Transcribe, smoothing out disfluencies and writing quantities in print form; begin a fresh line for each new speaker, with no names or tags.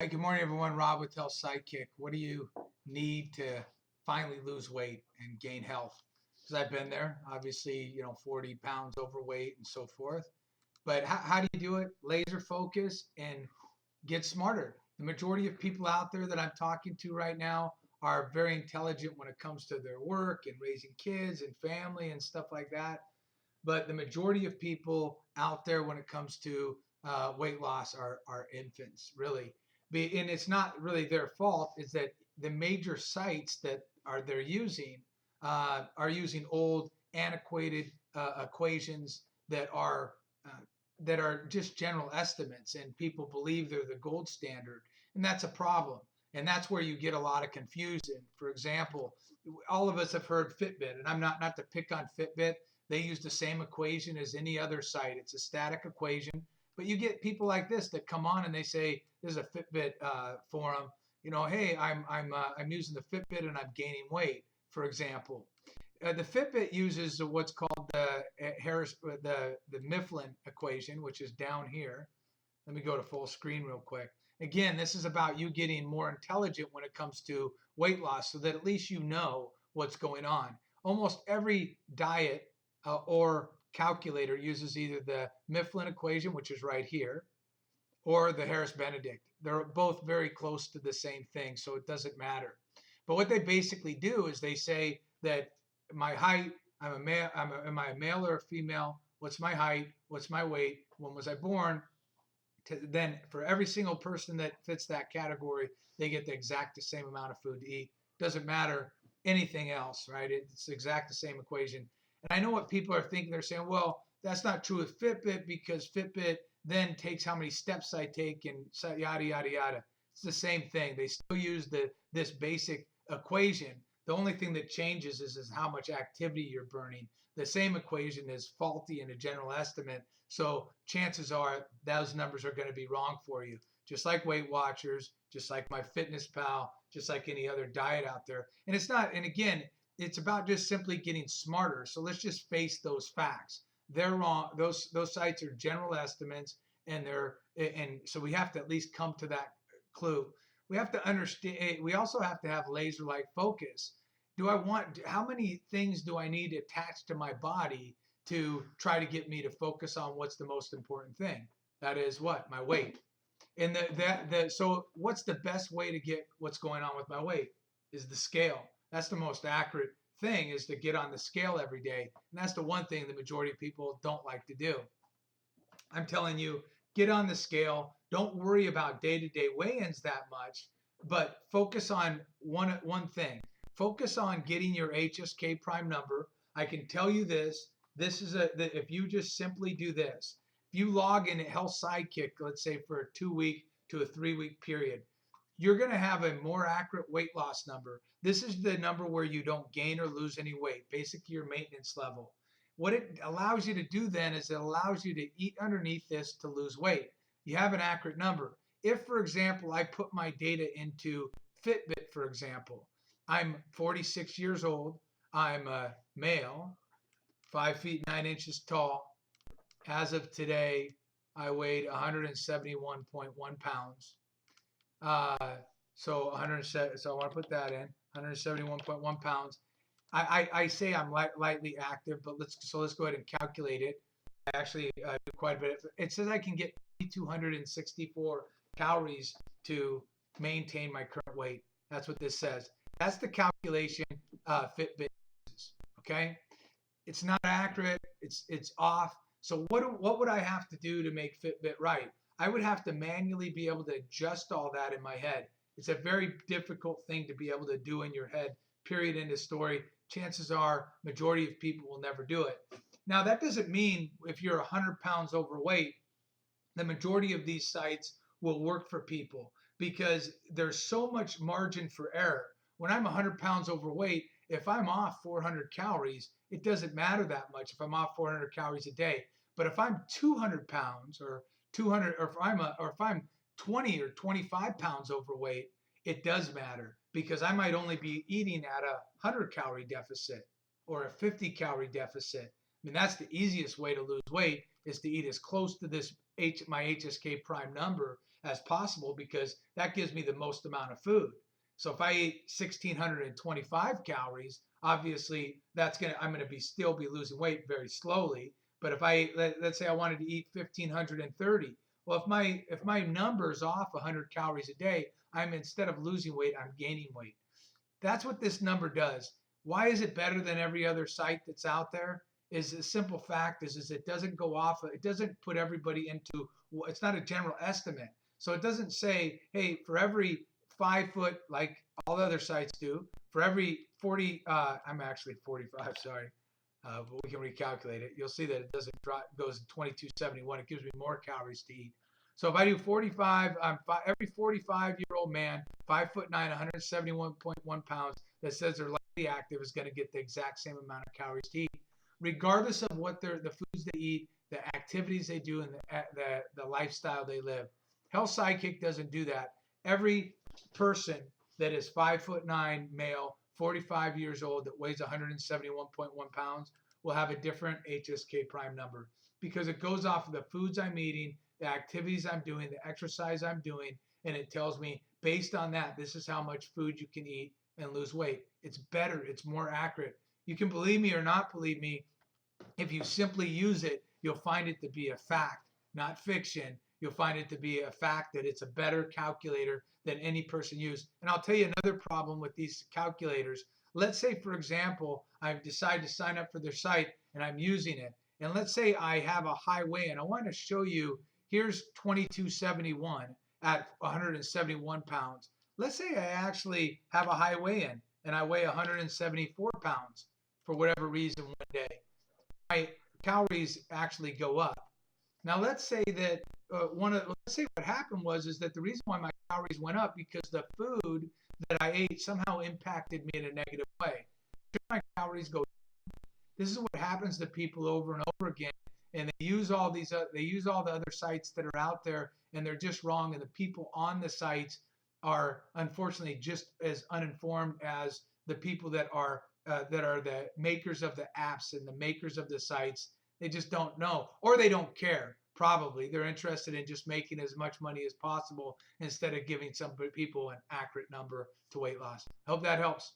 Good morning, everyone. Rob with Health Sidekick. What do you need to finally lose weight and gain health? Because I've been there, obviously, 40 pounds overweight and so forth. But how do you do it? Laser focus and get smarter. The majority of people out there that I'm talking to right now are very intelligent when it comes to their work and raising kids and family and stuff like that. But the majority of people out there when it comes to weight loss are infants, really. And it's not really their fault. Is that the major sites that they're using are using old, antiquated equations uh, that are just general estimates, and people believe they're the gold standard, and that's a problem. And that's where you get a lot of confusion. For example, all of us have heard Fitbit, and I'm not to pick on Fitbit. They use the same equation as any other site. It's a static equation. But you get people like this that come on and they say, "There's a Fitbit forum. Hey, I'm using the Fitbit and I'm gaining weight." For example, the Fitbit uses what's called the Mifflin equation, which is down here. Let me go to full screen real quick. Again, this is about you getting more intelligent when it comes to weight loss, so that at least you know what's going on. Almost every diet or calculator uses either the Mifflin equation, which is right here, or the Harris-Benedict. They're both very close to the same thing, so it doesn't matter. But what they basically do is they say that my height, I'm a male, am I a male or a female? What's my height? What's my weight? When was I born? Then for every single person that fits that category, they get the exact same amount of food to eat. Doesn't matter anything else, right? It's the exact same equation. And I know what people are thinking. They're saying, well, that's not true with Fitbit because Fitbit then takes how many steps I take and yada, yada, yada. It's the same thing. They still use this basic equation. The only thing that changes is how much activity you're burning. The same equation is faulty in a general estimate. So chances are those numbers are going to be wrong for you. Just like Weight Watchers, just like MyFitnessPal, just like any other diet out there. And it's not, and again, it's about just simply getting smarter. So let's just face those facts. They're wrong. Those sites are general estimates, and so we have to at least come to that clue. We have to understand. We also have to have laser-like focus. How many things do I need attached to my body to try to get me to focus on what's the most important thing? That is what? My weight. And so what's the best way to get what's going on with my weight? Is the scale. That's the most accurate thing, is to get on the scale every day. And that's the one thing the majority of people don't like to do. I'm telling you, get on the scale. Don't worry about day-to-day weigh-ins that much, but focus on one thing. Focus on getting your HSK prime number. I can tell you this. If you just simply do this, if you log in at Health Sidekick, let's say for a 2-week to a 3-week period, you're going to have a more accurate weight loss number. This is the number where you don't gain or lose any weight, basically your maintenance level. What it allows you to do then is it allows you to eat underneath this to lose weight. You have an accurate number. If, for example, I put my data into Fitbit, for example, I'm 46 years old. I'm a male, 5 feet 9 inches tall. As of today, I weighed 171.1 pounds. So 107. So I want to put that in 171.1 pounds. I say I'm lightly active, but let's go ahead and calculate it. I actually do quite a bit. It says I can get 264 calories to maintain my current weight. That's what this says. That's the calculation Fitbit uses. Okay, it's not accurate. It's off. So what would I have to do to make Fitbit right? I would have to manually be able to adjust all that in my head. It's a very difficult thing to be able to do in your head, period, end of story. Chances are majority of people will never do it. Now, that doesn't mean if you're 100 pounds overweight, the majority of these sites will work for people because there's so much margin for error. When I'm 100 pounds overweight, if I'm off 400 calories, it doesn't matter that much if I'm off 400 calories a day. But if I'm 200 pounds or 200, or if I'm 20 or 25 pounds overweight, it does matter because I might only be eating at a 100 calorie deficit or a 50 calorie deficit. I mean, that's the easiest way to lose weight, is to eat as close to my HSK prime number as possible because that gives me the most amount of food. So if I eat 1,625 calories, obviously I'm gonna still be losing weight very slowly. But if let's say I wanted to eat 1,530, well, if my number's off 100 calories a day, I'm instead of losing weight, I'm gaining weight. That's what this number does. Why is it better than every other site that's out there? Is a simple fact is it doesn't go off, it doesn't put everybody into, it's not a general estimate. So it doesn't say, hey, for every 5 foot, like all the other sites do, for every 40, I'm actually 45, sorry, but we can recalculate it. You'll see that it doesn't drop, it goes to 2271. It gives me more calories to eat. So if I do 45, every 45-year-old man, 5'9", 171.1 pounds, that says they're lightly active is going to get the exact same amount of calories to eat, regardless of what the foods they eat, the activities they do, and the lifestyle they live. Health Sidekick doesn't do that. Every person that is 5'9" male, 45 years old, that weighs 171.1 pounds will have a different HSK prime number because it goes off of the foods I'm eating, the activities I'm doing, the exercise I'm doing, and it tells me based on that, this is how much food you can eat and lose weight. It's better. It's more accurate. You can believe me or not believe me. If you simply use it, you'll find it to be a fact, not fiction. You'll find it to be a fact that it's a better calculator than any person used. And I'll tell you another problem with these calculators. Let's say, for example, I decide to sign up for their site and I'm using it. And let's say I have a high weigh-in. I want to show you, here's 2271 at 171 pounds. Let's say I actually have a high weigh-in and I weigh 174 pounds for whatever reason one day. My calories actually go up. Now let's say that let's say what happened is that the reason why my calories went up because the food that I ate somehow impacted me in a negative way. Should my calories go down? This is what happens to people over and over again, and they use all the other sites that are out there, and they're just wrong. And the people on the sites are unfortunately just as uninformed as the people that are the makers of the apps and the makers of the sites. They just don't know, or they don't care. Probably they're interested in just making as much money as possible instead of giving some people an accurate number to weight loss. Hope that helps.